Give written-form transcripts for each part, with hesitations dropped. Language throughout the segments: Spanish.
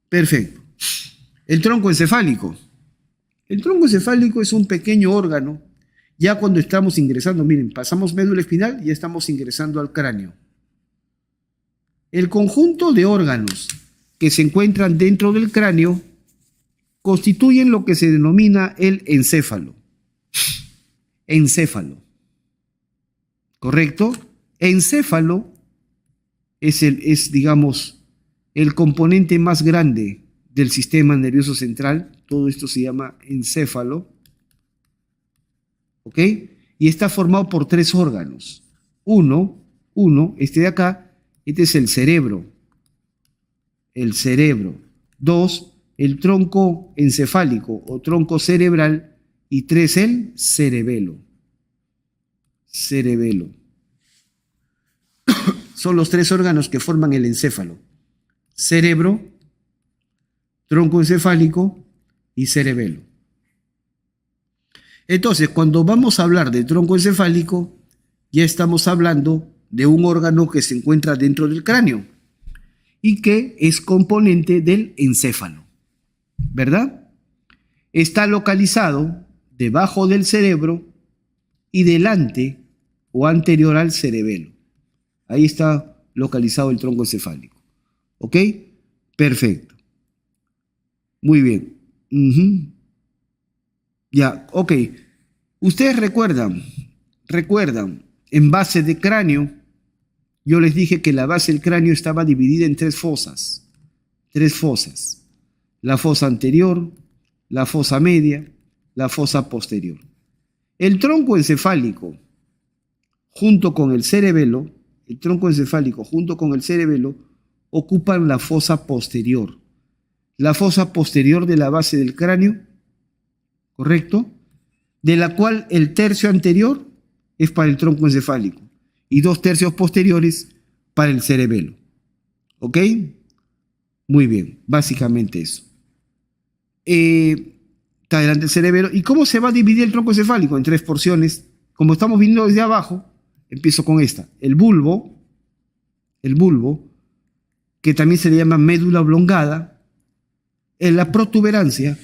Perfecto. El tronco encefálico. El tronco encefálico es un pequeño órgano. Ya cuando estamos ingresando, miren, pasamos médula espinal y ya estamos ingresando al cráneo. El conjunto de órganos que se encuentran dentro del cráneo constituyen lo que se denomina el encéfalo. Encéfalo. ¿Correcto? Encéfalo es, digamos, el componente más grande del sistema nervioso central. Todo esto se llama encéfalo. ¿Ok? Y está formado por tres órganos. Uno, este de acá, este es el cerebro. El cerebro. Dos, el tronco encefálico o tronco cerebral. Y tres, el cerebelo. Cerebelo. Son los tres órganos que forman el encéfalo. Cerebro, tronco encefálico y cerebelo. Entonces, cuando vamos a hablar de tronco encefálico, ya estamos hablando de un órgano que se encuentra dentro del cráneo y que es componente del encéfalo, ¿verdad? Está localizado debajo del cerebro y delante o anterior al cerebelo. Ahí está localizado el tronco encefálico. ¿Ok? Perfecto. Muy bien. Ya, ok. Ustedes recuerdan, en base de cráneo, yo les dije que la base del cráneo estaba dividida en tres fosas. Tres fosas. La fosa anterior, la fosa media, la fosa posterior. El tronco encefálico, junto con el cerebelo, ocupan la fosa posterior. La fosa posterior de la base del cráneo, ¿correcto? De la cual el tercio anterior es para el tronco encefálico y 2/3 posteriores para el cerebelo. ¿Ok? Muy bien, básicamente eso. Está delante el cerebelo. ¿Y cómo se va a dividir el tronco encefálico? En tres porciones. Como estamos viendo desde abajo, empiezo con esta. El bulbo, que también se le llama médula oblongada, la protuberancia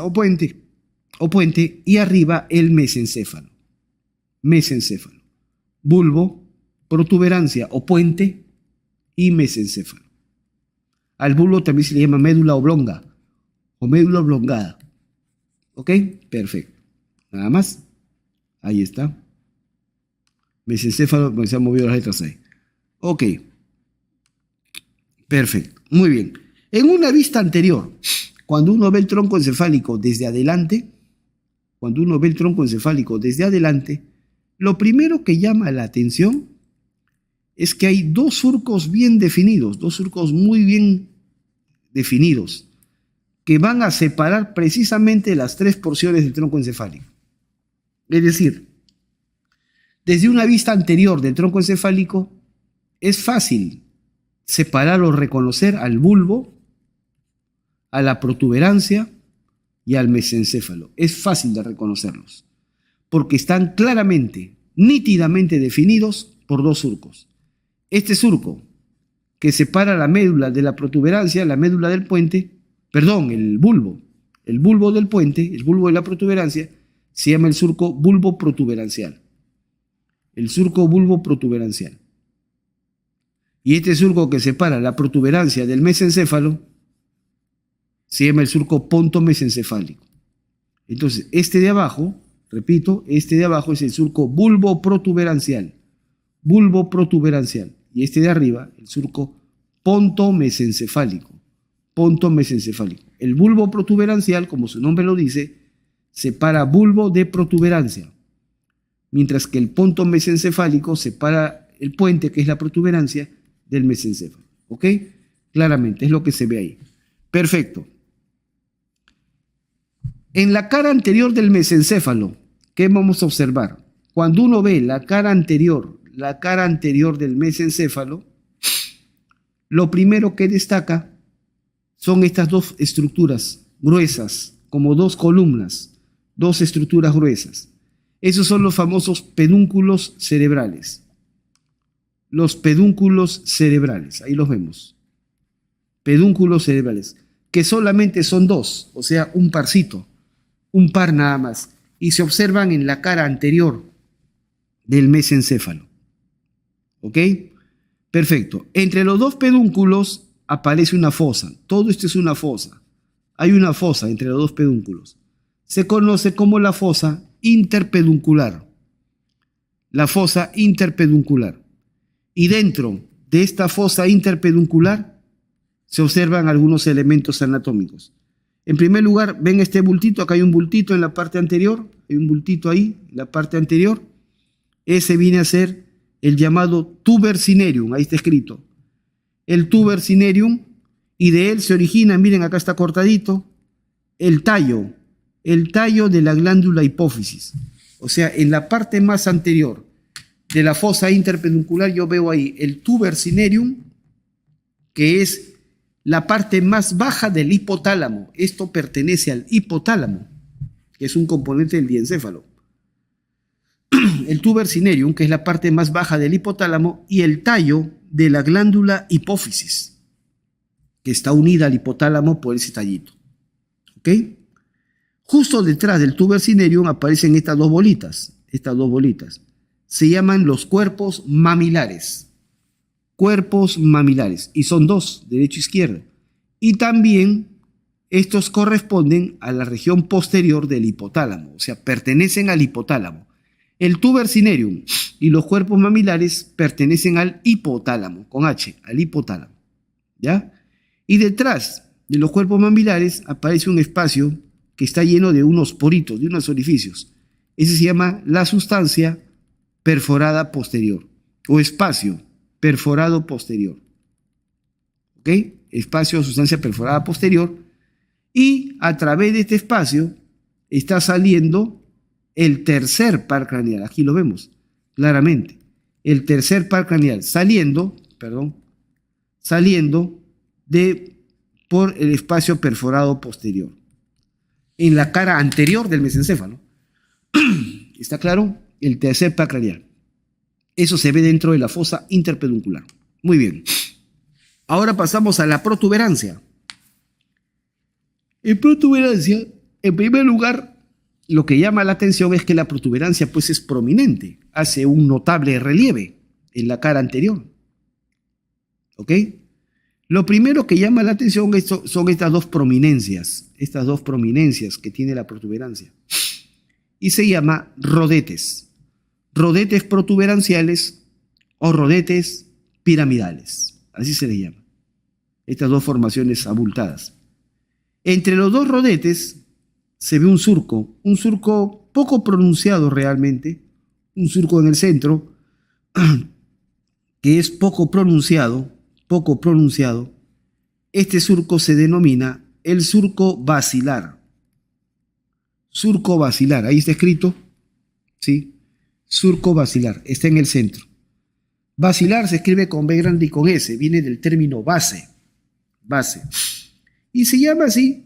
o puente, y arriba el mesencéfalo. Bulbo, protuberancia o puente y mesencéfalo. Al bulbo también se le llama médula oblonga o médula oblongada. ¿Ok? Perfecto. Nada más. Ahí está. Mesencéfalo, se han movido las letras ahí. Ok. Perfecto. Muy bien. En una vista anterior, cuando uno ve el tronco encefálico desde adelante, lo primero que llama la atención es que hay dos surcos bien definidos, dos surcos muy bien definidos, que van a separar precisamente las tres porciones del tronco encefálico. Es decir, desde una vista anterior del tronco encefálico, es fácil separar o reconocer al bulbo, a la protuberancia y al mesencéfalo. Es fácil de reconocerlos, porque están claramente, nítidamente definidos por dos surcos. Este surco que separa la médula de la protuberancia, la médula del puente, el bulbo del puente, el bulbo de la protuberancia, se llama el surco bulbo protuberancial. El surco bulbo protuberancial. Y este surco que separa la protuberancia del mesencéfalo se llama el surco pontomesencefálico. Entonces, este de abajo, repito, este de abajo es el surco bulbo protuberancial. Y este de arriba, el surco pontomesencefálico. El bulbo protuberancial, como su nombre lo dice, separa bulbo de protuberancia, mientras que el pontomesencefálico separa el puente, que es la protuberancia, del mesencéfalo. ¿Ok? Claramente, es lo que se ve ahí. Perfecto. En la cara anterior del mesencéfalo, ¿qué vamos a observar? Cuando uno ve la cara anterior del mesencéfalo, lo primero que destaca son estas dos estructuras gruesas, como dos columnas, dos estructuras gruesas. Esos son los famosos pedúnculos cerebrales. Los pedúnculos cerebrales, ahí los vemos. Pedúnculos cerebrales, que solamente son dos, o sea, un parcito, un par nada más, y se observan en la cara anterior del mesencéfalo. ¿Ok? Perfecto. Entre los dos pedúnculos aparece una fosa. Todo esto es una fosa. Hay una fosa entre los dos pedúnculos. Se conoce como la fosa interpeduncular. La fosa interpeduncular. Y dentro de esta fosa interpeduncular se observan algunos elementos anatómicos. En primer lugar, ven este bultito. Acá hay un bultito en la parte anterior. Hay un bultito ahí, en la parte anterior. Ese viene a ser el llamado tuber cinereum. Ahí está escrito. El tuber cinereum, y de él se origina, miren, acá está cortadito, el tallo de la glándula hipófisis. O sea, en la parte más anterior de la fosa interpeduncular yo veo ahí el tuber cinereum, que es la parte más baja del hipotálamo. Esto pertenece al hipotálamo, que es un componente del diencéfalo. El tuber cinereum, que es la parte más baja del hipotálamo, y el tallo de la glándula hipófisis, que está unida al hipotálamo por ese tallito. ¿Ok? Justo detrás del tuber cinereum aparecen estas dos bolitas. Estas dos bolitas. Se llaman los cuerpos mamilares. Cuerpos mamilares. Y son dos, derecho e izquierdo. Y también estos corresponden a la región posterior del hipotálamo. O sea, pertenecen al hipotálamo. El tuber cinereum y los cuerpos mamilares pertenecen al hipotálamo, con H, al hipotálamo. ¿Ya? Y detrás de los cuerpos mamilares aparece un espacio que está lleno de unos poritos, de unos orificios. Ese se llama la sustancia perforada posterior, o espacio perforado posterior. ¿Ok? Espacio o sustancia perforada posterior. Y a través de este espacio está saliendo el tercer par craneal. Aquí lo vemos claramente. El tercer par craneal saliendo por el espacio perforado posterior, en la cara anterior del mesencéfalo. ¿Está claro? El tercer par craneal. Eso se ve dentro de la fosa interpeduncular. Muy bien. Ahora pasamos a la protuberancia. En protuberancia, en primer lugar, lo que llama la atención es que la protuberancia pues es prominente, hace un notable relieve en la cara anterior. ¿Ok? Lo primero que llama la atención son estas dos prominencias que tiene la protuberancia. Y se llama rodetes. Rodetes protuberanciales o rodetes piramidales. Así se les llama. Estas dos formaciones abultadas. Entre los dos rodetes se ve un surco poco pronunciado realmente, un surco en el centro, que es poco pronunciado. Este surco se denomina el surco basilar. Surco basilar, ahí está escrito, ¿sí? Surco basilar, está en el centro. Basilar se escribe con B grande y con S, viene del término base. Y se llama así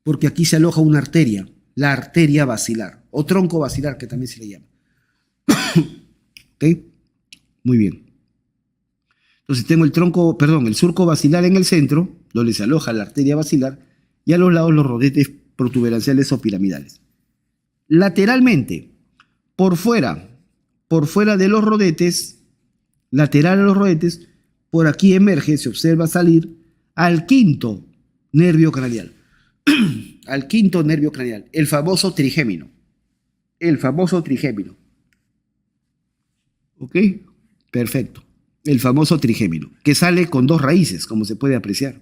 porque aquí se aloja una arteria, la arteria basilar, o tronco basilar, que también se le llama. ¿Ok? Muy bien. Entonces tengo el surco basilar en el centro, donde se aloja la arteria basilar, y a los lados los rodetes protuberanciales o piramidales. Lateralmente, por fuera de los rodetes, lateral a los rodetes, por aquí emerge, se observa salir al quinto nervio craneal. Al quinto nervio craneal, el famoso trigémino. ¿Ok? Perfecto. El famoso trigémino, que sale con dos raíces, como se puede apreciar.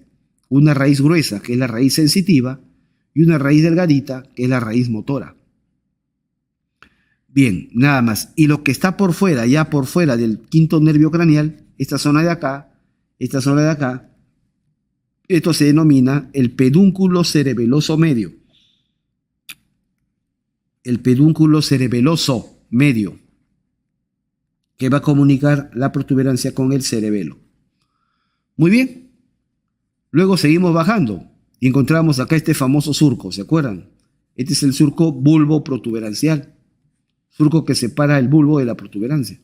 Una raíz gruesa, que es la raíz sensitiva, y una raíz delgadita, que es la raíz motora. Bien, nada más. Y lo que está por fuera, ya por fuera del quinto nervio craneal, esta zona de acá, esto se denomina el pedúnculo cerebeloso medio. El pedúnculo cerebeloso medio, que va a comunicar la protuberancia con el cerebelo. Muy bien. Luego seguimos bajando y encontramos acá este famoso surco, ¿se acuerdan? Este es el surco bulbo protuberancial, surco que separa el bulbo de la protuberancia.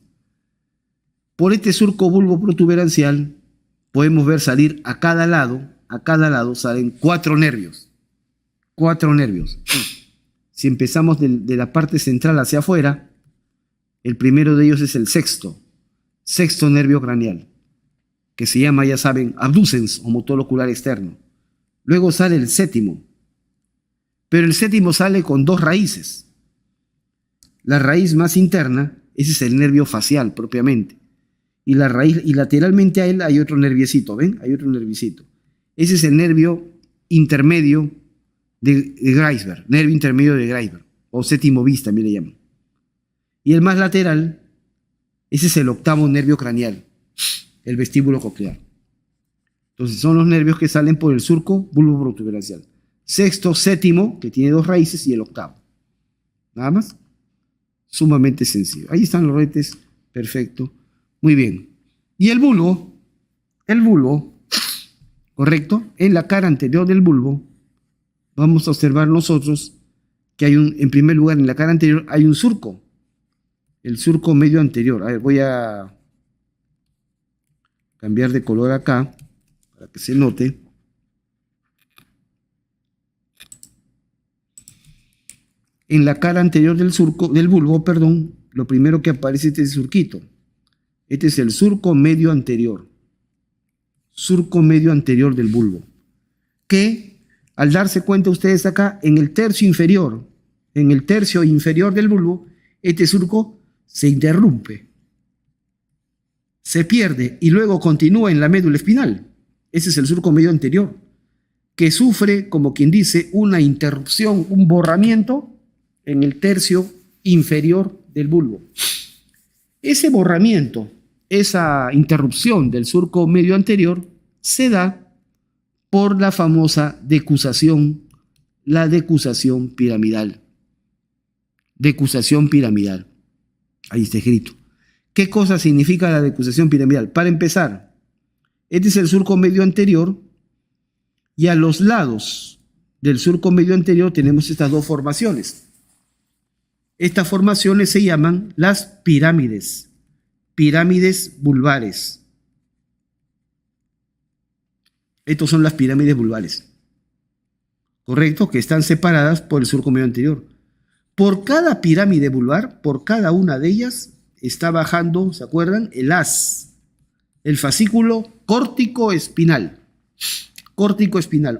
Por este surco bulbo protuberancial, podemos ver salir a cada lado salen 4 nervios. 4 nervios. Si empezamos de la parte central hacia afuera, el primero de ellos es el sexto nervio craneal, que se llama, ya saben, abducens o motor ocular externo. Luego sale el séptimo, pero el séptimo sale con 2 raíces. La raíz más interna, ese es el nervio facial propiamente, y la raíz, y lateralmente a él hay otro nerviecito, ¿ven? Hay otro nerviecito. Ese es el nervio intermedio de Greisberg, nervio intermedio de Greisberg, o séptimo vis también le llaman. Y el más lateral, ese es el octavo nervio craneal, el vestíbulo coclear. Entonces son los nervios que salen por el surco bulboprotuberancial. Sexto, séptimo, que tiene 2 raíces, y el octavo. Nada más. Sumamente sencillo. Ahí están los retes. Perfecto. Muy bien. Y el bulbo, correcto, en la cara anterior del bulbo, vamos a observar nosotros que hay en primer lugar, en la cara anterior hay un surco. El surco medio anterior. A ver, voy a cambiar de color acá para que se note. En la cara anterior del bulbo, lo primero que aparece es este surquito. Este es el surco medio anterior. Surco medio anterior del bulbo. Que, al darse cuenta ustedes acá, en el tercio inferior del bulbo, este surco se interrumpe, se pierde y luego continúa en la médula espinal. Ese es el surco medio anterior, que sufre, como quien dice, una interrupción, un borramiento en el tercio inferior del bulbo. Ese borramiento, esa interrupción del surco medio anterior, se da por la famosa decusación, la decusación piramidal. Decusación piramidal. Ahí está escrito. ¿Qué cosa significa la decusación piramidal? Para empezar, este es el surco medio anterior y a los lados del surco medio anterior tenemos estas 2 formaciones. Estas formaciones se llaman las pirámides, pirámides bulbares. Estas son las pirámides bulbares, ¿correcto? Que están separadas por el surco medio anterior. Por cada pirámide bulbar, por cada una de ellas, está bajando, ¿se acuerdan? El haz, el fascículo córtico-espinal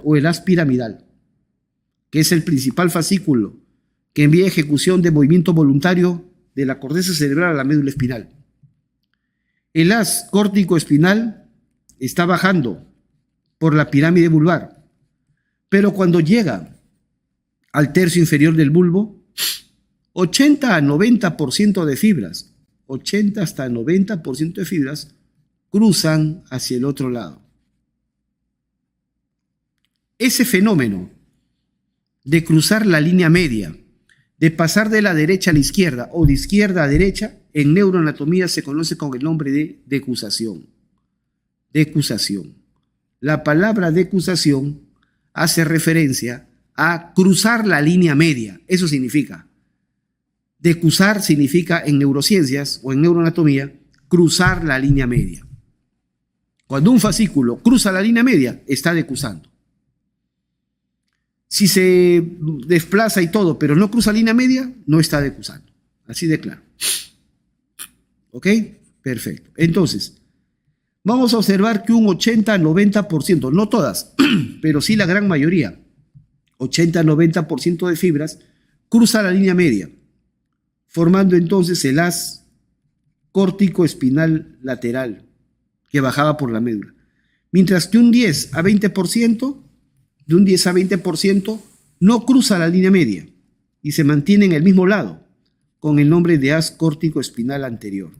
o el haz piramidal, que es el principal fascículo que envía ejecución de movimiento voluntario de la corteza cerebral a la médula espinal. El haz córtico-espinal está bajando por la pirámide bulbar, pero cuando llega al tercio inferior del bulbo, 80 a 90% de fibras, 80 hasta 90% de fibras cruzan hacia el otro lado. Ese fenómeno de cruzar la línea media, de pasar de la derecha a la izquierda o de izquierda a derecha, en neuroanatomía se conoce con el nombre de decusación. Decusación. La palabra decusación hace referencia a cruzar la línea media. Eso significa. Decusar significa en neurociencias o en neuroanatomía cruzar la línea media. Cuando un fascículo cruza la línea media, está decusando. Si se desplaza y todo, pero no cruza línea media, no está decusando. Así de claro. ¿Ok? Perfecto. Entonces, vamos a observar que un 80-90%, no todas, pero sí la gran mayoría, 80-90% de fibras, cruza la línea media, formando entonces el haz córtico-espinal lateral que bajaba por la médula. Mientras que un 10 a 20%, de un 10 a 20%, no cruza la línea media y se mantiene en el mismo lado, con el nombre de haz córtico-espinal anterior.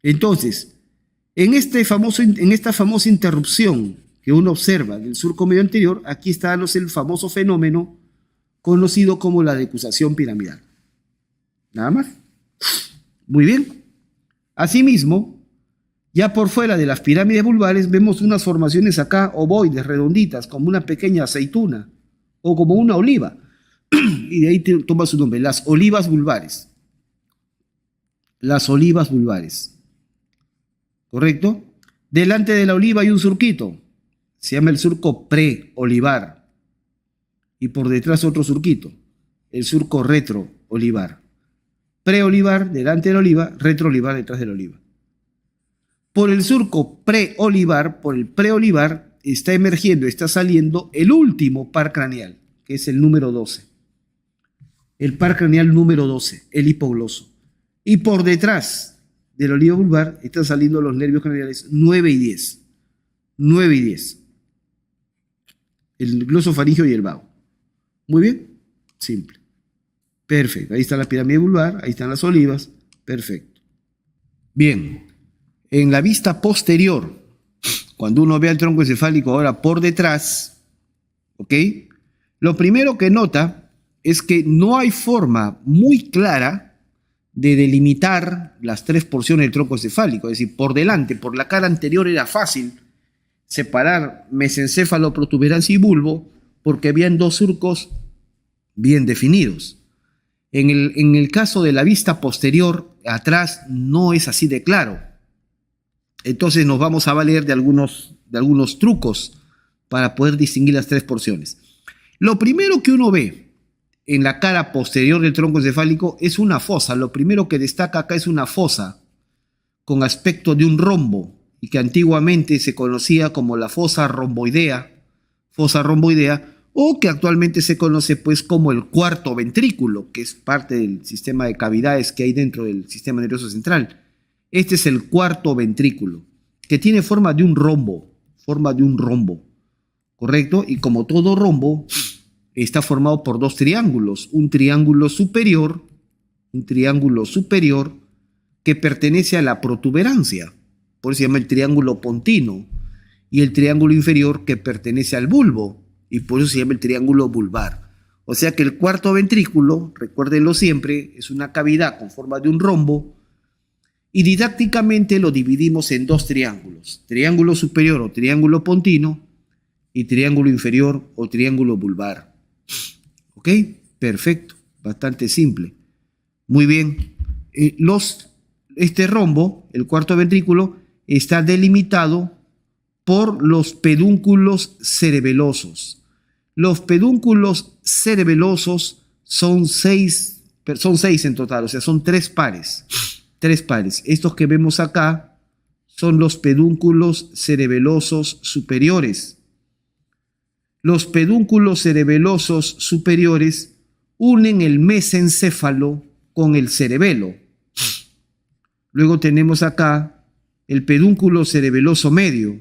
Entonces, en esta famosa interrupción que uno observa del surco medio anterior, aquí está el famoso fenómeno conocido como la decusación piramidal. Nada más. Muy bien. Asimismo, ya por fuera de las pirámides bulbares vemos unas formaciones acá ovoides, redonditas, como una pequeña aceituna o como una oliva. Y de ahí toma su nombre, las olivas bulbares. Las olivas bulbares. ¿Correcto? Delante de la oliva hay un surquito, se llama el surco preolivar. Y por detrás otro surquito, el surco retroolivar. Preolivar delante de la oliva, retroolivar detrás de la oliva. Por el surco preolivar, por el preolivar, está emergiendo, está saliendo el último par craneal, que es el número 12. El par craneal número 12, el hipogloso. Y por detrás de la oliva vulvar están saliendo los nervios craneales 9 y 10. 9 y 10. El glosofaringeo y el vago. Muy bien, simple. Perfecto, ahí está la pirámide vulvar, ahí están las olivas, perfecto. Bien, en la vista posterior, cuando uno ve al tronco encefálico ahora por detrás, ¿ok? Lo primero que nota es que no hay forma muy clara de delimitar las tres porciones del tronco encefálico, es decir, por delante, por la cara anterior era fácil separar mesencéfalo, protuberancia y bulbo, porque habían dos surcos bien definidos. En el caso de la vista posterior, atrás no es así de claro. Entonces nos vamos a valer de algunos trucos para poder distinguir las tres porciones. Lo primero que uno ve en la cara posterior del tronco encefálico es una fosa. Lo primero que destaca acá es una fosa con aspecto de un rombo y que antiguamente se conocía como la fosa romboidea, o que actualmente se conoce pues como el cuarto ventrículo, que es parte del sistema de cavidades que hay dentro del sistema nervioso central. Este es el cuarto ventrículo, que tiene forma de un rombo, ¿correcto? Y como todo rombo, está formado por dos triángulos, un triángulo superior que pertenece a la protuberancia, por eso se llama el triángulo pontino, y el triángulo inferior que pertenece al bulbo, y por eso se llama el triángulo vulvar. O sea que el cuarto ventrículo, recuérdenlo siempre, es una cavidad con forma de un rombo, y didácticamente lo dividimos en dos triángulos, triángulo superior o triángulo pontino, y triángulo inferior o triángulo vulvar. ¿Ok? Perfecto, bastante simple. Muy bien. Este rombo, el cuarto ventrículo, está delimitado por los pedúnculos cerebelosos. Los pedúnculos cerebelosos son seis en total, o sea, son tres pares. Estos que vemos acá son los pedúnculos cerebelosos superiores. Los pedúnculos cerebelosos superiores unen el mesencéfalo con el cerebelo. Luego tenemos acá el pedúnculo cerebeloso medio.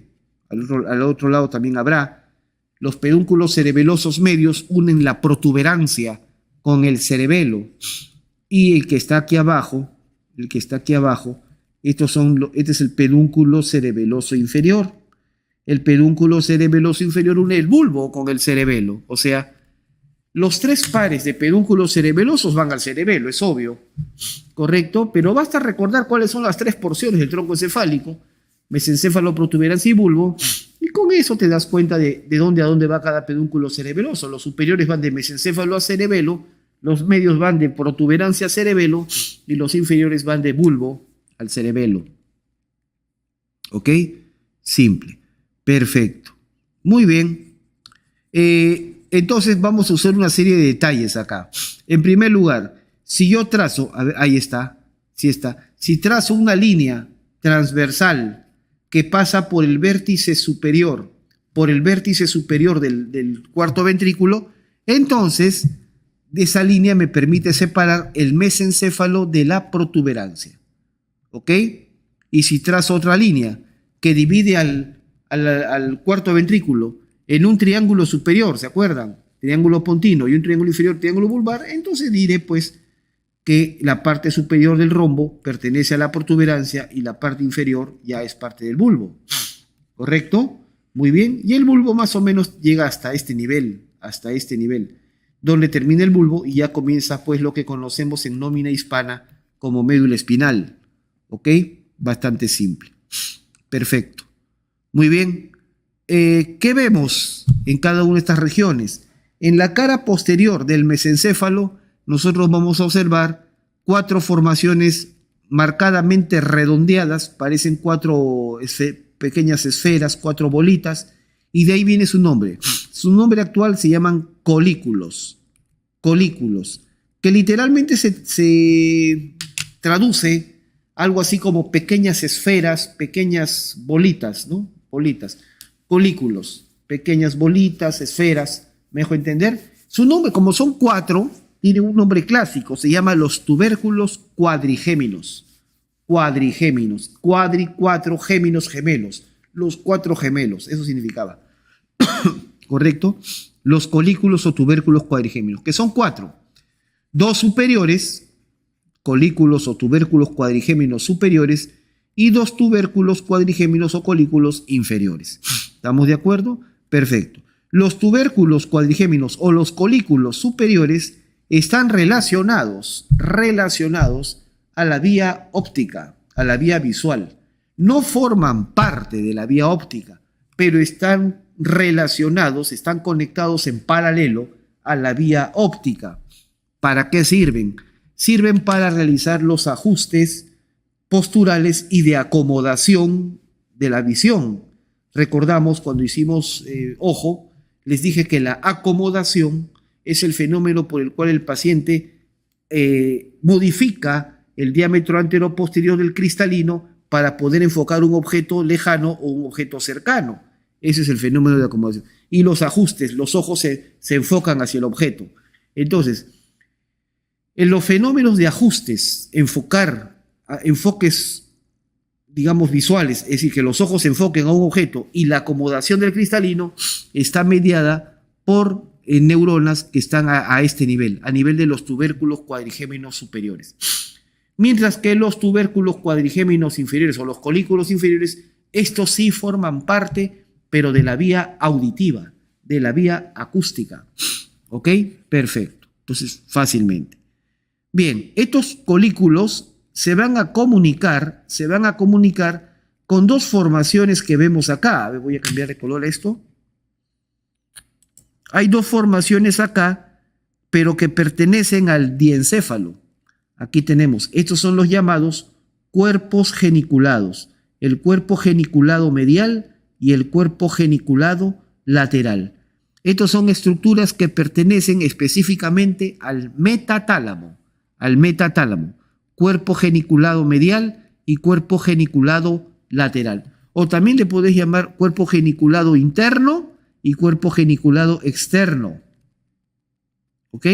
Al otro lado también habrá. Los pedúnculos cerebelosos medios unen la protuberancia con el cerebelo. Y el que está aquí abajo, este es el pedúnculo cerebeloso inferior. El pedúnculo cerebeloso inferior une el bulbo con el cerebelo. O sea, los tres pares de pedúnculos cerebelosos van al cerebelo, es obvio, ¿correcto? Pero basta recordar cuáles son las tres porciones del tronco encefálico: mesencéfalo, protuberancia y bulbo, y con eso te das cuenta de dónde a dónde va cada pedúnculo cerebeloso. Los superiores van de mesencéfalo a cerebelo, los medios van de protuberancia a cerebelo y los inferiores van de bulbo al cerebelo. ¿Ok? Simple. Perfecto. Muy bien. Entonces vamos a usar una serie de detalles acá. En primer lugar, si yo trazo, a ver, ahí está, sí está. Si trazo una línea transversal que pasa por el vértice superior del cuarto ventrículo, entonces esa línea me permite separar el mesencéfalo de la protuberancia. ¿Ok? Y si trazo otra línea que divide al cuarto ventrículo en un triángulo superior, ¿se acuerdan? Triángulo pontino y un triángulo inferior, triángulo vulvar, entonces diré pues que la parte superior del rombo pertenece a la protuberancia y la parte inferior ya es parte del bulbo. ¿Correcto? Muy bien. Y el bulbo más o menos llega hasta este nivel, donde termina el bulbo y ya comienza pues lo que conocemos en nómina hispana como médula espinal. ¿Ok? Bastante simple. Perfecto. Muy bien. ¿Qué vemos en cada una de estas regiones? En la cara posterior del mesencéfalo, nosotros vamos a observar cuatro formaciones marcadamente redondeadas, parecen cuatro pequeñas esferas, 4 bolitas, y de ahí viene su nombre. Su nombre actual se llaman colículos. Colículos, que literalmente se traduce algo así como pequeñas esferas, pequeñas bolitas, ¿no? Bolitas, colículos, pequeñas bolitas, esferas, ¿me dejo entender? Su nombre, como son 4, tiene un nombre clásico, se llama los tubérculos cuadrigéminos. Cuadrigéminos, 4, géminos, gemelos, los 4 gemelos, eso significaba. ¿Correcto? Los colículos o tubérculos cuadrigéminos, que son 4. 2 superiores, colículos o tubérculos cuadrigéminos superiores, y 2 tubérculos cuadrigéminos o colículos inferiores. ¿Estamos de acuerdo? Perfecto. Los tubérculos cuadrigéminos o los colículos superiores están relacionados a la vía óptica, a la vía visual. No forman parte de la vía óptica, pero están relacionados, están conectados en paralelo a la vía óptica. ¿Para qué sirven? Sirven para realizar los ajustes posturales y de acomodación de la visión. Recordamos cuando hicimos ojo, les dije que la acomodación es el fenómeno por el cual el paciente modifica el diámetro antero-posterior del cristalino para poder enfocar un objeto lejano o un objeto cercano. Ese es el fenómeno de acomodación. Y los ajustes, los ojos se enfocan hacia el objeto. Entonces, en los fenómenos de ajustes, enfoques, digamos, visuales, es decir, que los ojos se enfoquen a un objeto y la acomodación del cristalino está mediada por neuronas que están a este nivel, a nivel de los tubérculos cuadrigéminos superiores. Mientras que los tubérculos cuadrigéminos inferiores o los colículos inferiores, estos sí forman parte, pero de la vía auditiva, de la vía acústica. ¿Ok? Perfecto. Entonces, fácilmente. Bien, estos colículos se van a comunicar con 2 formaciones que vemos acá. A ver, voy a cambiar de color esto. Hay 2 formaciones acá, pero que pertenecen al diencéfalo. Aquí tenemos, estos son los llamados cuerpos geniculados, el cuerpo geniculado medial y el cuerpo geniculado lateral. Estas son estructuras que pertenecen específicamente al metatálamo, cuerpo geniculado medial y cuerpo geniculado lateral. O también le podés llamar cuerpo geniculado interno y cuerpo geniculado externo. ¿Ok?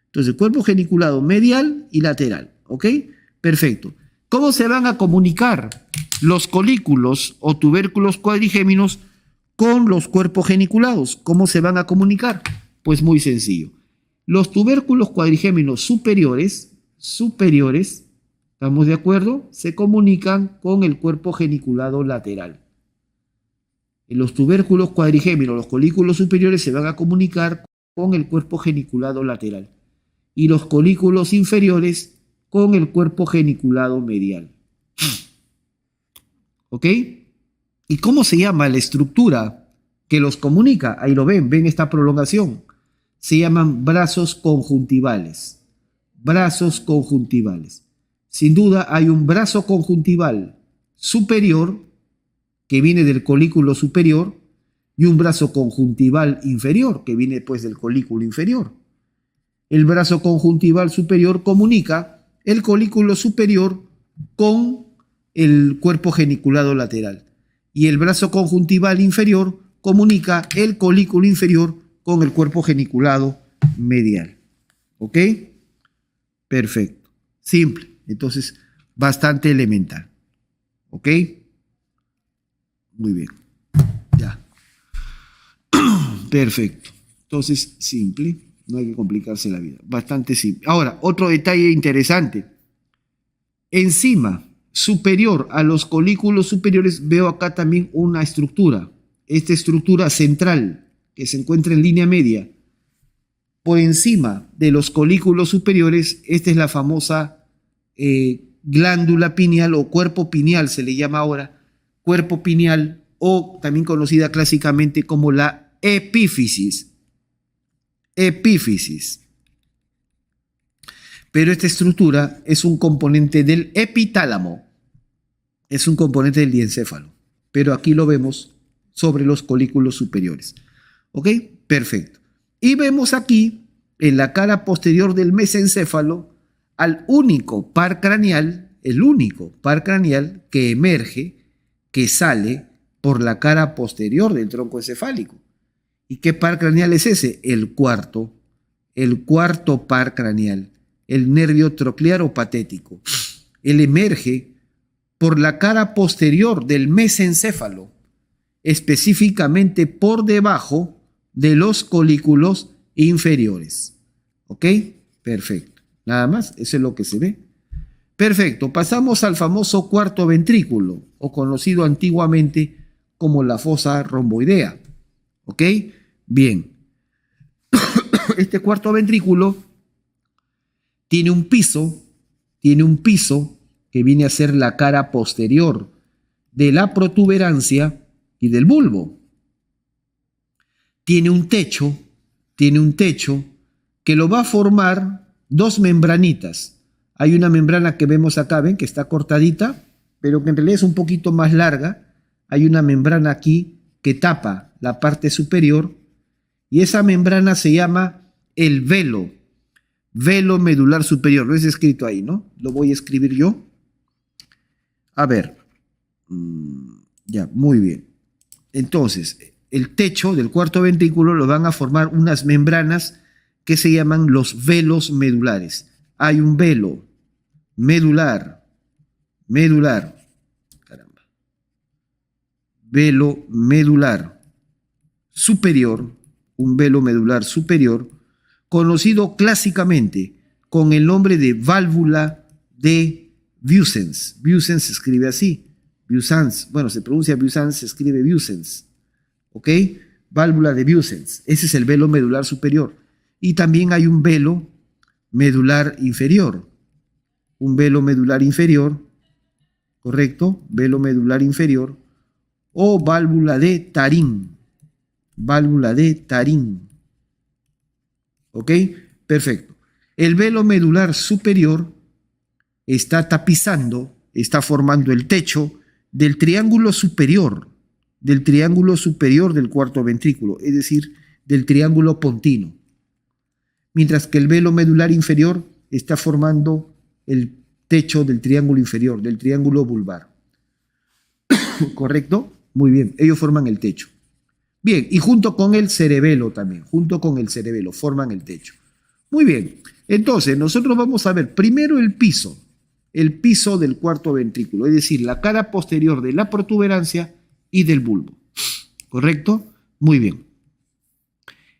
Entonces, cuerpo geniculado medial y lateral. ¿Ok? Perfecto. ¿Cómo se van a comunicar los colículos o tubérculos cuadrigéminos con los cuerpos geniculados? ¿Cómo se van a comunicar? Pues muy sencillo. Los tubérculos cuadrigéminos superiores, ¿estamos de acuerdo? Se comunican con el cuerpo geniculado lateral. Los tubérculos cuadrigéminos, los colículos superiores se van a comunicar con el cuerpo geniculado lateral. Y los colículos inferiores con el cuerpo geniculado medial. ¿Ok? ¿Y cómo se llama la estructura que los comunica? Ahí lo ven esta prolongación. Se llaman brazos conjuntivales. Brazos conjuntivales. Sin duda hay un brazo conjuntival superior que viene del colículo superior y un brazo conjuntival inferior que viene pues del colículo inferior. El brazo conjuntival superior comunica el colículo superior con el cuerpo geniculado lateral y el brazo conjuntival inferior comunica el colículo inferior con el cuerpo geniculado medial. ¿Ok? Perfecto. Simple. Entonces, bastante elemental. ¿Ok? Muy bien. Ya. Perfecto. Entonces, simple. No hay que complicarse la vida. Bastante simple. Ahora, otro detalle interesante. Encima, superior a los colículos superiores, veo acá también una estructura. Esta estructura central, que se encuentra en línea media. Por encima de los colículos superiores, esta es la famosa glándula pineal o cuerpo pineal, se le llama ahora. Cuerpo pineal, o también conocida clásicamente como la epífisis. Epífisis. Pero esta estructura es un componente del epitálamo. Es un componente del diencéfalo. pero aquí lo vemos sobre los colículos superiores. ¿Ok? Perfecto. Y vemos aquí, en la cara posterior del mesencéfalo, al único par craneal, el único par craneal que emerge, que sale por la cara posterior del tronco encefálico. ¿Y qué par craneal es ese? El cuarto par craneal, el nervio troclear patético. Él emerge por la cara posterior del mesencéfalo, específicamente por debajo de los colículos inferiores. ¿Ok? Perfecto. Nada más, eso es lo que se ve. Perfecto. Pasamos al famoso cuarto ventrículo, o conocido antiguamente como la fosa romboidea. ¿Ok? Bien. Este cuarto ventrículo tiene un piso que viene a ser la cara posterior de la protuberancia y del bulbo. Tiene un techo que lo va a formar dos membranitas. Hay una membrana que vemos acá, ven que está cortadita, pero que en realidad es un poquito más larga. Hay una membrana aquí que tapa la parte superior y esa membrana se llama el velo medular superior. Lo es escrito ahí, ¿no? Lo voy a escribir yo. A ver, ya, muy bien. Entonces, el techo del cuarto ventrículo lo van a formar unas membranas que se llaman los velos medulares. Hay un velo medular, caramba, velo medular superior, un velo medular superior, conocido clásicamente con el nombre de válvula de Vieussens. Vieussens se escribe así. Vieussens, bueno, se pronuncia Vieussens, se escribe Vieussens. ¿Ok? Válvula de Vieussens. Ese es el velo medular superior. Y también hay un velo medular inferior. Un velo medular inferior, ¿correcto? Velo medular inferior. O válvula de Tarín. Válvula de Tarín. ¿Ok? Perfecto. El velo medular superior está tapizando, está formando el techo del triángulo superior del cuarto ventrículo, es decir, del triángulo pontino. Mientras que el velo medular inferior está formando el techo del triángulo inferior, del triángulo vulvar. ¿Correcto? Muy bien, ellos forman el techo. Bien, y junto con el cerebelo también, forman el techo. Muy bien, entonces nosotros vamos a ver primero el piso del cuarto ventrículo, es decir, la cara posterior de la protuberancia y del bulbo. ¿Correcto? Muy bien.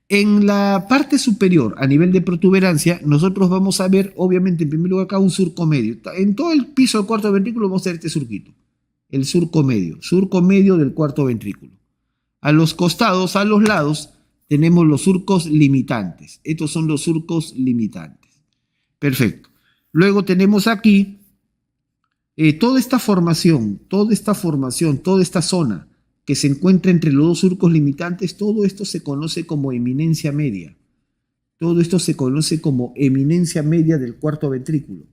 En la parte superior, a nivel de protuberancia, nosotros vamos a ver, obviamente, en primer lugar acá un surco medio. En todo el piso del cuarto ventrículo vamos a ver este surquito, el surco medio del cuarto ventrículo. A los costados, a los lados, tenemos los surcos limitantes. Estos son los surcos limitantes. Perfecto. Luego tenemos aquí toda esta formación, toda esta zona que se encuentra entre los dos surcos limitantes, todo esto se conoce como eminencia media. Todo esto se conoce como eminencia media del cuarto ventrículo.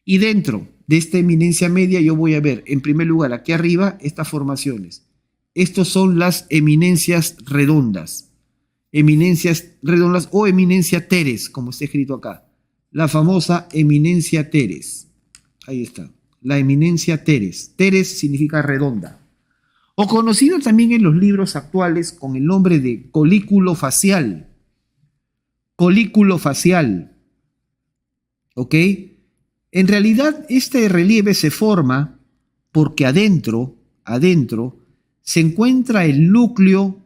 Y dentro de esta eminencia media yo voy a ver, en primer lugar, aquí arriba, estas formaciones. Estos son las eminencias redondas. Eminencias redondas o eminencia teres, como está escrito acá. La famosa eminencia teres. Ahí está. La eminencia teres. Teres significa redonda. O conocido también en los libros actuales con el nombre de colículo facial. Colículo facial. ¿Ok? En realidad, este relieve se forma porque adentro se encuentra el núcleo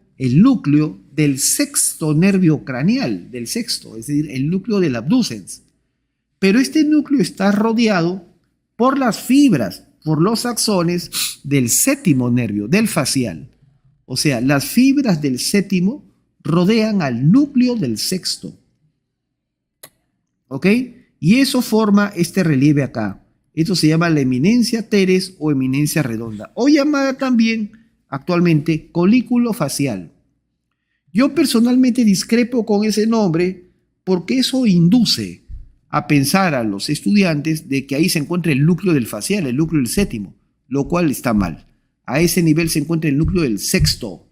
del sexto nervio craneal, es decir, el núcleo del abducens. Pero este núcleo está rodeado por las fibras, por los axones del séptimo nervio, del facial. O sea, las fibras del séptimo rodean al núcleo del sexto. ¿Ok? Y eso forma este relieve acá. Esto se llama la eminencia teres o eminencia redonda, o llamada también actualmente colículo facial. Yo personalmente discrepo con ese nombre porque eso induce a pensar a los estudiantes de que ahí se encuentra el núcleo del facial, el núcleo del séptimo, lo cual está mal. A ese nivel se encuentra el núcleo del sexto,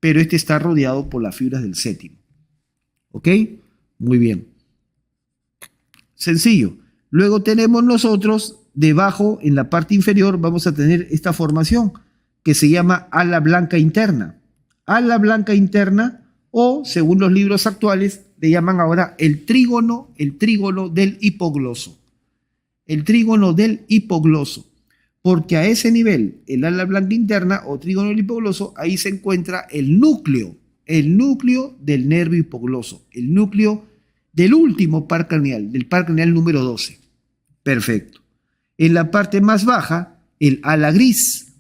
pero este está rodeado por las fibras del séptimo. ¿Ok? Muy bien. Sencillo. Luego tenemos nosotros, debajo, en la parte inferior, vamos a tener esta formación que se llama ala blanca interna. Ala blanca interna, o según los libros actuales, le llaman ahora el trígono del hipogloso. El trígono del hipogloso. Porque a ese nivel, el ala blanca interna o trígono del hipogloso, ahí se encuentra el núcleo del nervio hipogloso, el núcleo del último par craneal, del par craneal número 12. Perfecto. En la parte más baja, el ala gris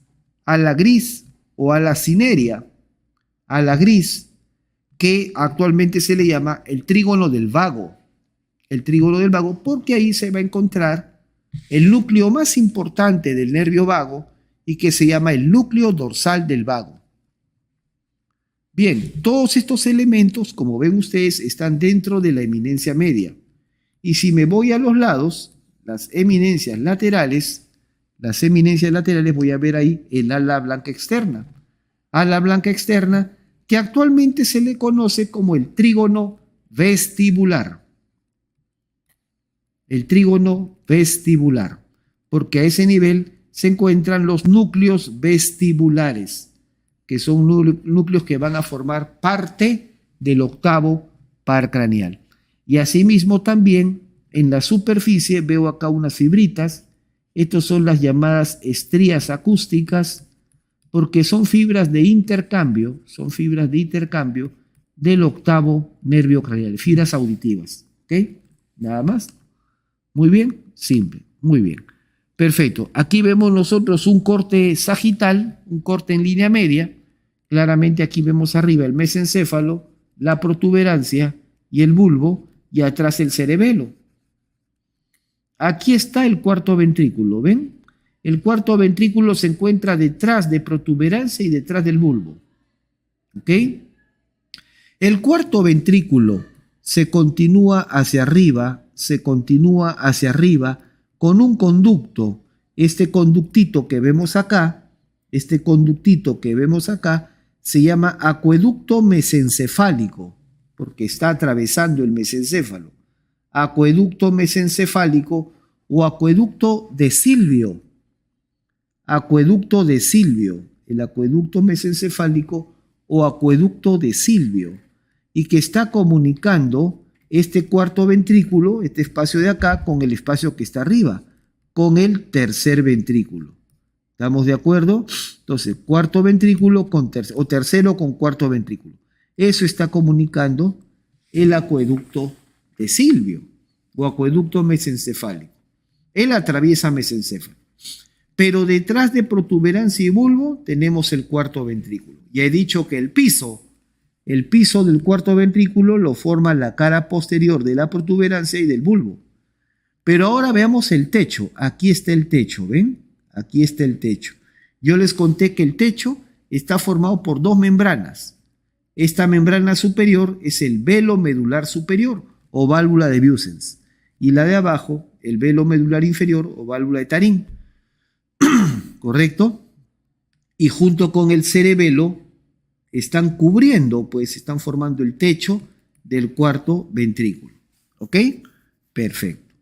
o ala cinerea, ala gris, que actualmente se le llama el trígono del vago. El trígono del vago, porque ahí se va a encontrar el núcleo más importante del nervio vago y que se llama el núcleo dorsal del vago. Bien, todos estos elementos, como ven ustedes, están dentro de la eminencia media. Y si me voy a los lados, las eminencias laterales, voy a ver ahí el ala blanca externa. Ala blanca externa, que actualmente se le conoce como el trígono vestibular. El trígono vestibular, porque a ese nivel se encuentran los núcleos vestibulares, que son núcleos que van a formar parte del octavo par craneal. Y asimismo también en la superficie veo acá unas fibritas. Estas son las llamadas estrías acústicas, porque son fibras de intercambio, del octavo nervio craneal, fibras auditivas. ¿Ok? Nada más. Muy bien, simple, muy bien. Perfecto. Aquí vemos nosotros un corte sagital, un corte en línea media. Claramente aquí vemos arriba el mesencéfalo, la protuberancia y el bulbo, y atrás el cerebelo. Aquí está el cuarto ventrículo, ¿ven? El cuarto ventrículo se encuentra detrás de protuberancia y detrás del bulbo. ¿Ok? El cuarto ventrículo se continúa hacia arriba con un conducto. Este conductito que vemos acá, se llama acueducto mesencefálico, porque está atravesando el mesencéfalo. Acueducto mesencefálico o acueducto de Silvio. Acueducto de Silvio, el acueducto mesencefálico o acueducto de Silvio, y que está comunicando este cuarto ventrículo, este espacio de acá, con el espacio que está arriba, con el tercer ventrículo. ¿Estamos de acuerdo? Entonces, cuarto ventrículo o tercero con cuarto ventrículo. Eso está comunicando el acueducto de Silvio o acueducto mesencefálico. Él atraviesa mesencéfalo. Pero detrás de protuberancia y bulbo tenemos el cuarto ventrículo. Ya he dicho que el piso del cuarto ventrículo lo forma la cara posterior de la protuberancia y del bulbo. Pero ahora veamos el techo. Aquí está el techo, ¿ven? Aquí está el techo. Yo les conté que el techo está formado por dos membranas. Esta membrana superior es el velo medular superior o válvula de Bussens. Y la de abajo, el velo medular inferior o válvula de Tarín. ¿Correcto? Y junto con el cerebelo están cubriendo, pues están formando el techo del cuarto ventrículo. ¿Ok? Perfecto.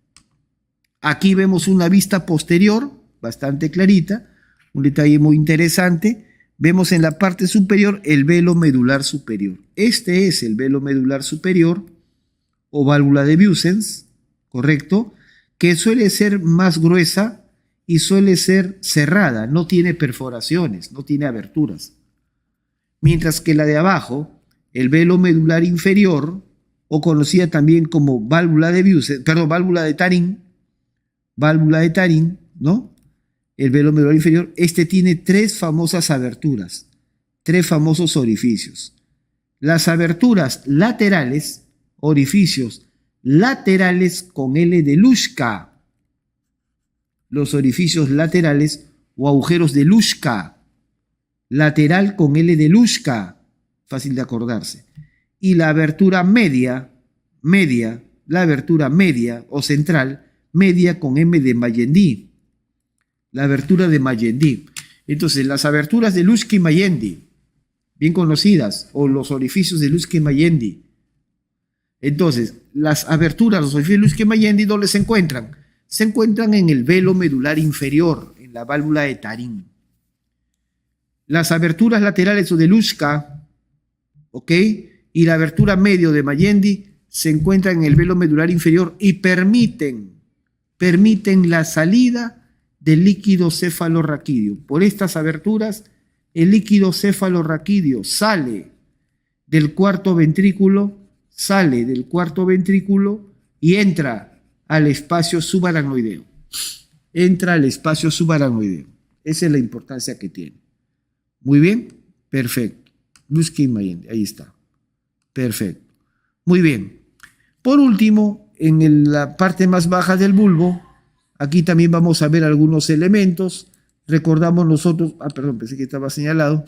Aquí vemos una vista posterior, bastante clarita, un detalle muy interesante. Vemos en la parte superior el velo medular superior. Este es el velo medular superior o válvula de Bussens, ¿correcto? Que suele ser más gruesa y suele ser cerrada, no tiene perforaciones, no tiene aberturas. Mientras que la de abajo, el velo medular inferior, o conocida también como válvula de Bussens, válvula de Tarín, ¿no? El velo medular inferior, este tiene tres famosas aberturas, tres famosos orificios. Las aberturas laterales, orificios laterales con L de Luschka, los orificios laterales o agujeros de Luschka, lateral con L de Luschka, fácil de acordarse. Y la abertura media, la abertura media o central, media con M de Magendie, la abertura de Magendie. Entonces, las aberturas de Lutschki-Mayendi, bien conocidas, o los orificios de Lutschki-Mayendi. Entonces, las aberturas, los orificios de Lutschki-Mayendi, ¿dónde se encuentran? Se encuentran en el velo medular inferior, en la válvula de Tarín. Las aberturas laterales de Lutschka, ¿ok? Y la abertura medio de Mayendi se encuentran en el velo medular inferior y permiten la salida del líquido cefalorraquídeo. Por estas aberturas, el líquido cefalorraquídeo sale del cuarto ventrículo y entra al espacio subaracnoideo. Esa es la importancia que tiene. Muy bien, perfecto. Lutschki-Mayendi, ahí está. Perfecto. Muy bien. Por último, en la parte más baja del bulbo, aquí también vamos a ver algunos elementos. Recordamos nosotros, pensé que estaba señalado.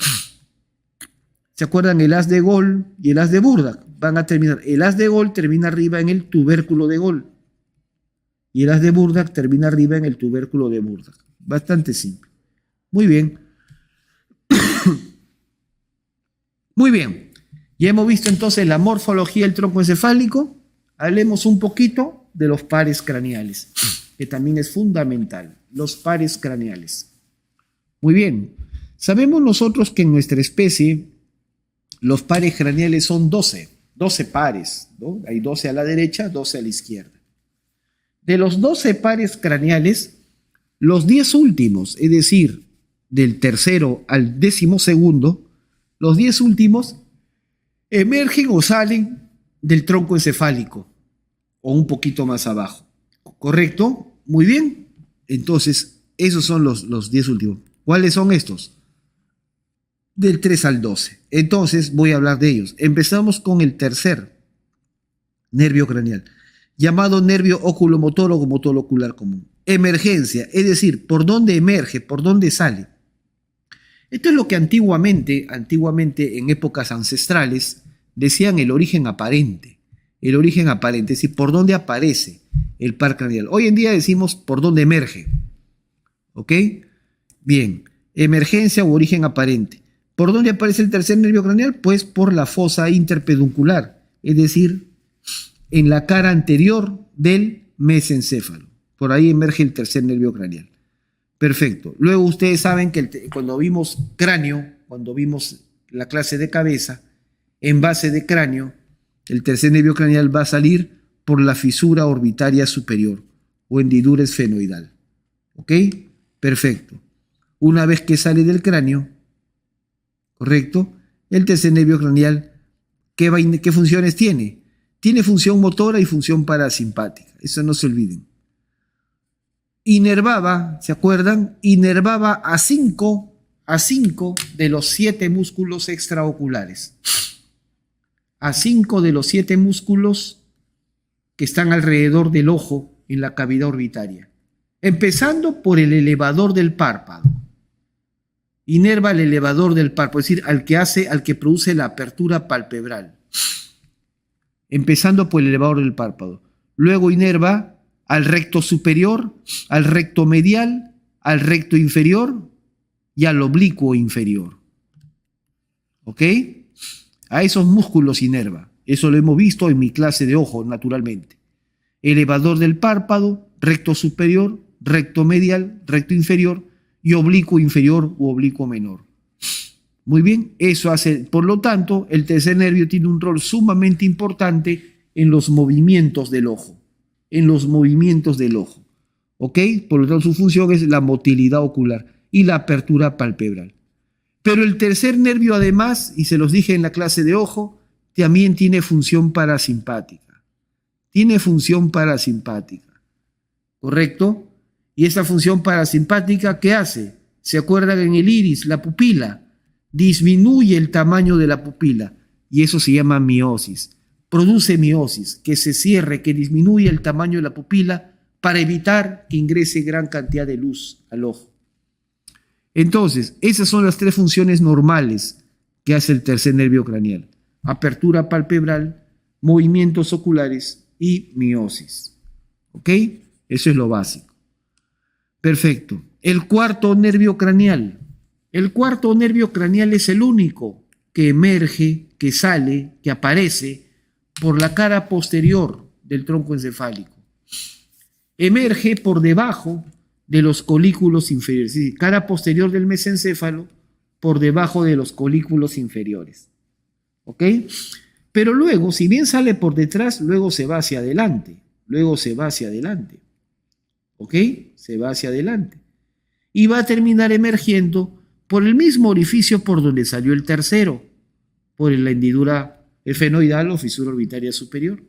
¿Se acuerdan? El haz de Gol y el haz de Burdak van a terminar. El haz de Gol termina arriba en el tubérculo de Gol y el haz de Burdak termina arriba en el tubérculo de Burdak. Bastante simple. Muy bien. Muy bien. Ya hemos visto entonces la morfología del tronco encefálico. Hablemos un poquito de los pares craneales, que también es fundamental. Los pares craneales. Muy bien. Sabemos nosotros que en nuestra especie los pares craneales son 12 pares, ¿no? Hay 12 a la derecha, 12 a la izquierda. De los 12 pares craneales, los 10 últimos, es decir, del tercero al 12º, los 10 últimos emergen o salen del tronco encefálico o un poquito más abajo. ¿Correcto? Muy bien. Entonces, esos son los 10 últimos. ¿Cuáles son estos? Del 3 al 12. Entonces, voy a hablar de ellos. Empezamos con el tercer nervio craneal, llamado nervio oculomotor o motor ocular común. Emergencia, es decir, por dónde emerge, por dónde sale. Esto es lo que antiguamente en épocas ancestrales decían el origen aparente. El origen aparente, es decir, por dónde aparece el par craneal. Hoy en día decimos por dónde emerge. ¿Ok? Bien, emergencia u origen aparente. ¿Por dónde aparece el tercer nervio craneal? Pues por la fosa interpeduncular, es decir, en la cara anterior del mesencéfalo. Por ahí emerge el tercer nervio craneal. Perfecto. Luego ustedes saben que cuando vimos cráneo, cuando vimos la clase de cabeza, en base de cráneo, el tercer nervio craneal va a salir por la fisura orbitaria superior o hendidura esfenoidal. ¿Ok? Perfecto. Una vez que sale del cráneo, ¿correcto? El tercer nervio craneal, ¿qué funciones tiene? Tiene función motora y función parasimpática. Eso no se olviden. Inervaba, ¿se acuerdan? Inervaba a 5 de los 7 músculos extraoculares. A 5 de los 7 músculos que están alrededor del ojo en la cavidad orbitaria. Empezando por el elevador del párpado. Inerva el elevador del párpado, es decir, al que produce la apertura palpebral. Empezando por el elevador del párpado. Luego inerva al recto superior, al recto medial, al recto inferior y al oblicuo inferior. ¿Ok? A esos músculos inerva. Eso lo hemos visto en mi clase de ojo, naturalmente. Elevador del párpado, recto superior, recto medial, recto inferior y oblicuo inferior u oblicuo menor. Muy bien, eso hace, por lo tanto, el tercer nervio tiene un rol sumamente importante en los movimientos del ojo. ¿Ok? Por lo tanto, su función es la motilidad ocular y la apertura palpebral. Pero el tercer nervio, además, y se los dije en la clase de ojo, también tiene función parasimpática. ¿Correcto? Y esa función parasimpática, ¿qué hace? ¿Se acuerdan en el iris, la pupila? Disminuye el tamaño de la pupila y eso se llama miosis. Produce miosis, que se cierre, que disminuye el tamaño de la pupila para evitar que ingrese gran cantidad de luz al ojo. Entonces, esas son las 3 funciones normales que hace el tercer nervio craneal. Apertura palpebral, movimientos oculares y miosis. ¿Ok? Eso es lo básico. Perfecto. El cuarto nervio craneal, El cuarto nervio craneal es el único que emerge, que sale, que aparece por la cara posterior del tronco encefálico. Emerge por debajo de los colículos inferiores, es decir, cara posterior del mesencéfalo por debajo de los colículos inferiores. ¿Ok? Pero luego, si bien sale por detrás, luego se va hacia adelante. Luego se va hacia adelante. ¿Ok? Se va hacia adelante. Y va a terminar emergiendo por el mismo orificio por donde salió el tercero, por la hendidura efenoidal o fisura orbitaria superior.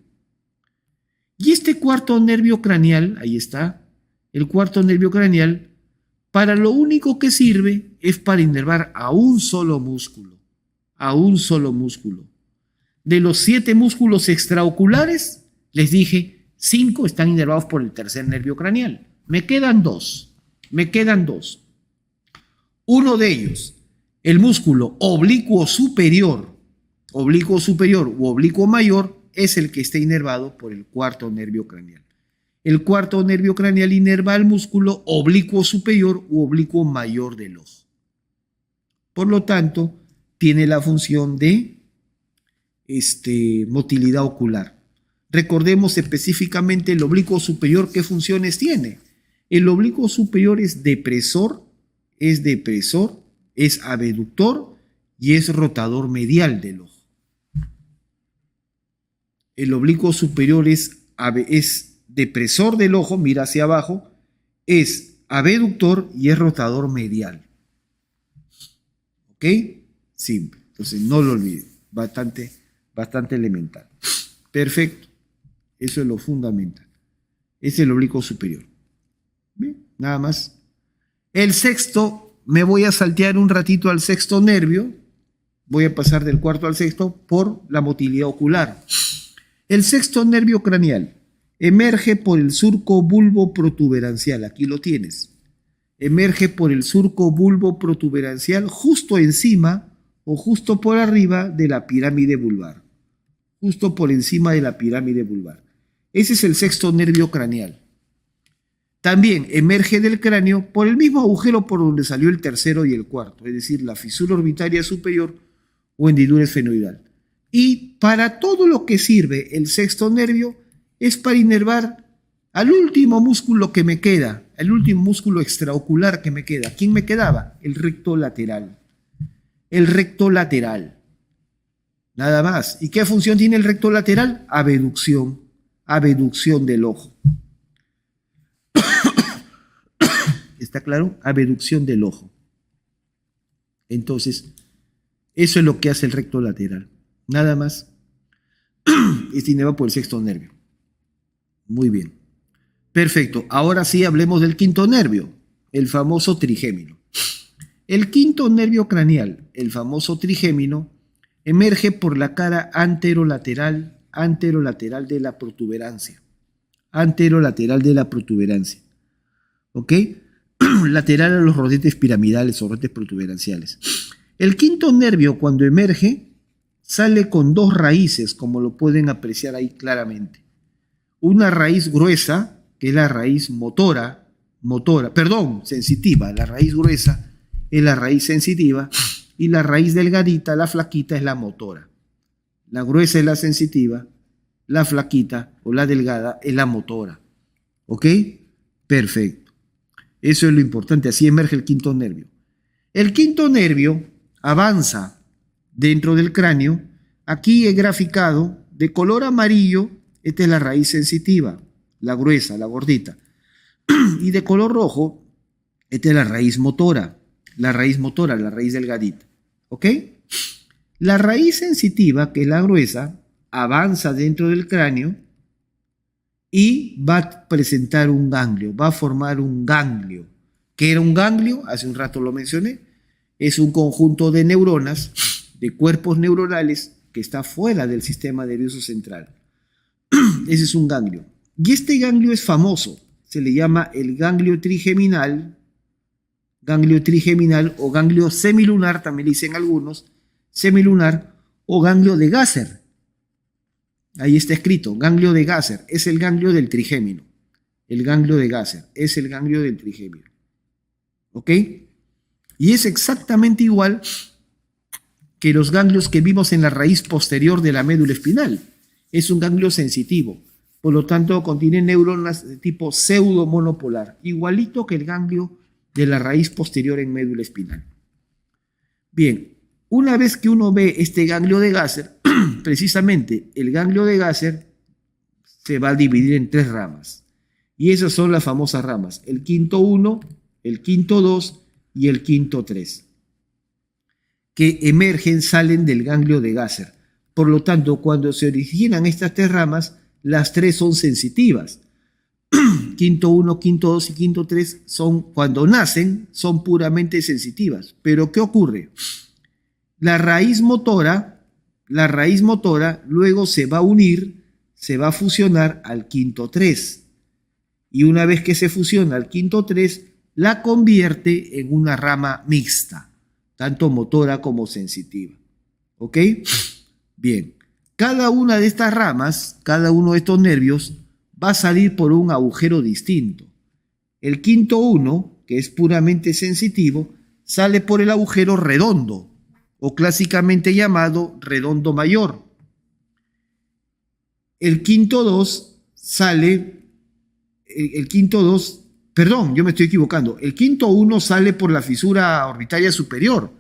Y este cuarto nervio craneal, ahí está, el cuarto nervio craneal, para lo único que sirve es para inervar a un solo músculo, a un solo músculo. De los 7 músculos extraoculares, les dije, 5 están inervados por el tercer nervio craneal. Me quedan 2. Uno de ellos, el músculo oblicuo superior u oblicuo mayor, es el que está inervado por el cuarto nervio craneal. El cuarto nervio craneal inerva al músculo oblicuo superior u oblicuo mayor del ojo. Por lo tanto, tiene la función de motilidad ocular. Recordemos específicamente el oblicuo superior, ¿qué funciones tiene? El oblicuo superior es depresor, es abductor y es rotador medial del ojo. El oblicuo superior es depresor del ojo, mira hacia abajo, es abductor y es rotador medial. ¿Ok? Simple. Entonces no lo olviden. Bastante elemental. Perfecto. Eso es lo fundamental. Es el oblicuo superior. Bien, nada más. El sexto, me voy a saltear un ratito al sexto nervio. Voy a pasar del cuarto al sexto por la motilidad ocular. El sexto nervio craneal emerge por el surco bulbo protuberancial. Aquí lo tienes. Emerge por el surco bulbo protuberancial justo encima o justo por arriba de la pirámide vulvar. Justo por encima de la pirámide vulvar. Ese es el sexto nervio craneal. También emerge del cráneo por el mismo agujero por donde salió el tercero y el cuarto, es decir, la fisura orbitaria superior o hendidura esfenoidal. Y para todo lo que sirve el sexto nervio es para inervar al último músculo que me queda, el último músculo extraocular que me queda. ¿Quién me quedaba? El recto lateral. El recto lateral. Nada más. ¿Y qué función tiene el recto lateral? Abducción. Abducción del ojo. ¿Está claro? Abducción del ojo. Entonces, eso es lo que hace el recto lateral. Nada más. Es inervado por el sexto nervio. Muy bien. Perfecto. Ahora sí hablemos del quinto nervio, el famoso trigémino. El quinto nervio craneal, el famoso trigémino, emerge por la cara anterolateral de la protuberancia. Anterolateral de la protuberancia. ¿Ok? Lateral a los rodetes piramidales o rodetes protuberanciales. El quinto nervio, cuando emerge, sale con 2 raíces, como lo pueden apreciar ahí claramente. Una raíz gruesa, que es la raíz sensitiva. La raíz gruesa es la raíz sensitiva y la raíz delgadita, la flaquita, es la motora. La gruesa es la sensitiva, la flaquita o la delgada es la motora. ¿Ok? Perfecto. Eso es lo importante, así emerge el quinto nervio. El quinto nervio avanza dentro del cráneo. Aquí he graficado de color amarillo, esta es la raíz sensitiva, la gruesa, la gordita. Y de color rojo, esta es la raíz motora, la raíz delgadita. ¿Ok? La raíz sensitiva, que es la gruesa, avanza dentro del cráneo y va a presentar un ganglio, va a formar un ganglio. ¿Qué era un ganglio? Hace un rato lo mencioné. Es un conjunto de neuronas, de cuerpos neuronales que está fuera del sistema nervioso central. Ese es un ganglio. Y este ganglio es famoso. Se le llama el ganglio trigeminal o ganglio semilunar, también le dicen algunos, semilunar o ganglio de Gasser. Ahí está escrito, ganglio de Gasser, es el ganglio del trigémino. El ganglio de Gasser es el ganglio del trigémino. ¿Ok? Y es exactamente igual que los ganglios que vimos en la raíz posterior de la médula espinal. Es un ganglio sensitivo, por lo tanto contiene neuronas de tipo pseudomonopolar, igualito que el ganglio de la raíz posterior en médula espinal. Bien, una vez que uno ve este ganglio de Gasser, precisamente el ganglio de Gasser se va a dividir en 3 ramas. Y esas son las famosas ramas, el quinto 1, el quinto 2 y el quinto 3, que emergen, salen del ganglio de Gasser. Por lo tanto, cuando se originan estas 3 ramas, las 3 son sensitivas. Quinto 1, quinto 2 y quinto 3 son, cuando nacen, son puramente sensitivas. Pero ¿qué ocurre? La raíz motora luego se va a unir, se va a fusionar al quinto 3. Y una vez que se fusiona al quinto 3, la convierte en una rama mixta, tanto motora como sensitiva. ¿Ok? Bien. Cada una de estas ramas, cada uno de estos nervios, va a salir por un agujero distinto. El quinto 1, que es puramente sensitivo, sale por el agujero redondo, o clásicamente llamado redondo mayor. El quinto 2 sale, el quinto 2, perdón, yo me estoy equivocando, el quinto 1 sale por la fisura orbitaria superior,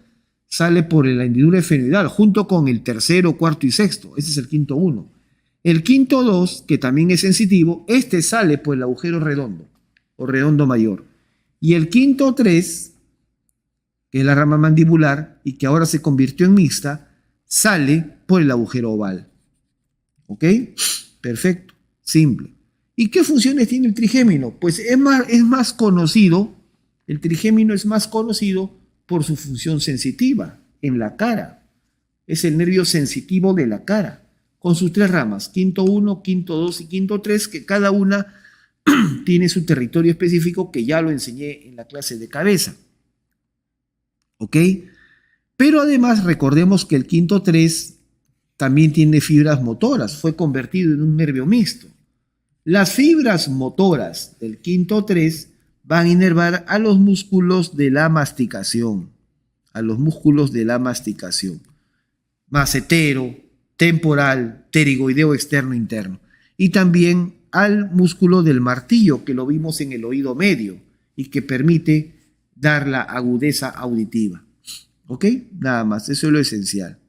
sale por la hendidura efenoidal, junto con el tercero, cuarto y sexto, ese es el quinto 1. El quinto 2, que también es sensitivo, este sale por el agujero redondo, o redondo mayor. Y el quinto 3, que es la rama mandibular y que ahora se convirtió en mixta, sale por el agujero oval. ¿Ok? Perfecto, simple. ¿Y qué funciones tiene el trigémino? Pues es más conocido, el trigémino es más conocido por su función sensitiva en la cara. Es el nervio sensitivo de la cara, con sus 3 ramas, quinto 1, quinto 2 y quinto 3, que cada una tiene su territorio específico, que ya lo enseñé en la clase de cabeza. ¿Ok? Pero además recordemos que el quinto 3 también tiene fibras motoras, fue convertido en un nervio mixto. Las fibras motoras del quinto 3 van a inervar a los músculos de la masticación, macetero, temporal, pterigoideo externo interno, y también al músculo del martillo, que lo vimos en el oído medio y que permite dar la agudeza auditiva. ¿Ok? Nada más, eso es lo esencial.